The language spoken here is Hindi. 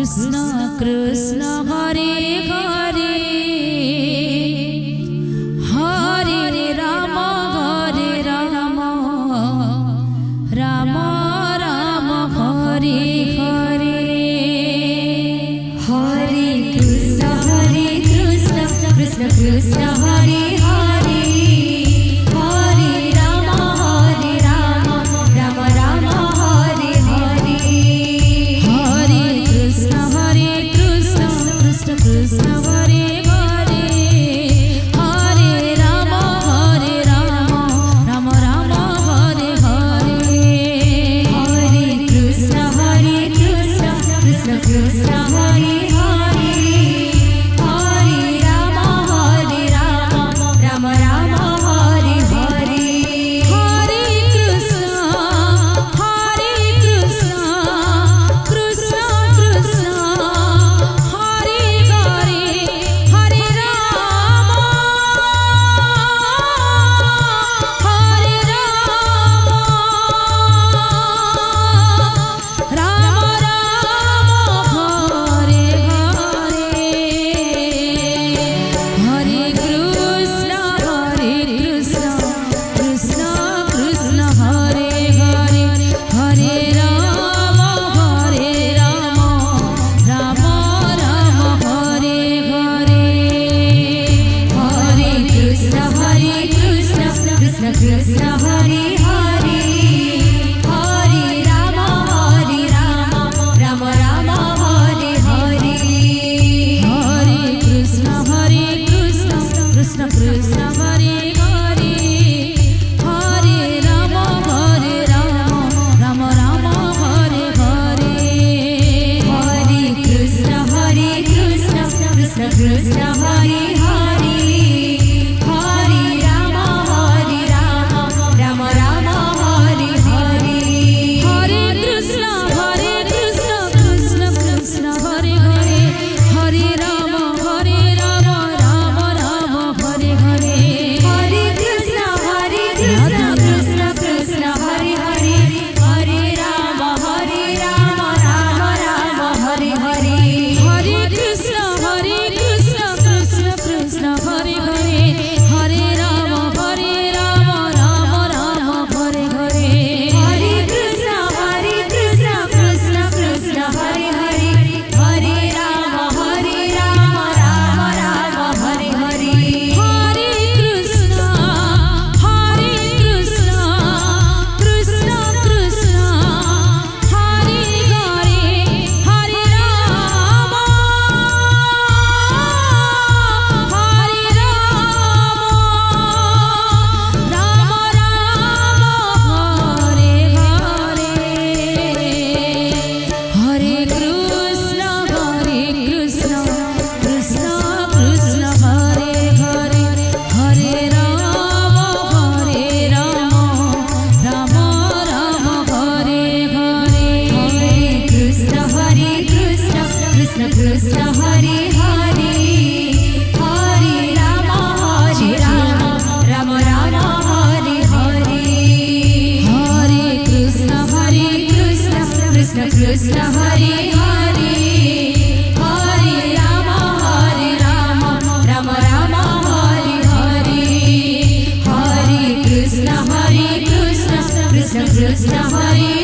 कृष्ण कृष्ण हरे हरे हरे राम राम राम हरे हरे हरे कृष्ण कृष्ण कृष्ण हरे हरे हरे राम राम राम हरे हरे हरे कृष्ण कृष्ण कृष्ण हरे हरे हरे राम राम राम हरे हरे हरे कृष्ण कृष्ण कृष्ण हरे हरे हरे राम राम राम हरे हरे हरे कृष्ण कृष्ण कृष्ण हरे हरे हरे राम राम हरे हरे हरे कृष्ण कृष्ण कृष्ण हरे हरे हरे राम राम राम हरे हरे हरे कृष्ण कृष्ण कृष्ण हरे हरे हरे राम राम राम हरे हरे हरे कृष्ण कृष्ण कृष्ण हरे हरे हरे राम राम राम हरे हरे हरे कृष्ण कृष्ण कृष्ण हरे हरे हरे राम राम राम हरे हरे हरे कृष्ण कृष्ण कृष्ण हरे हरे हरे राम राम राम हरे हरे हरे कृष्ण कृष्ण कृष्ण हरे हरे हरे राम राम राम हरे हरे हरे कृष्ण कृष्ण कृष्ण हरे हरे हरे राम राम राम हरे हरे हरे कृष्ण कृष्ण कृष्ण हरे हरे हरे राम राम राम हरे हरे हरे कृष्ण कृष्ण कृष्ण हरे हरे हरे राम राम हरे हरे हरे कृष्ण कृष्ण कृष्ण हरे हरे हरे राम राम हरे हरे हरे कृष्ण कृष्ण कृष्ण हरे हरे हरे राम राम हरे हरे हरे कृष्ण कृष्ण कृष्ण हरे हरे हरे राम राम हरे हरे हरे कृष्ण कृष्ण कृष्ण हरे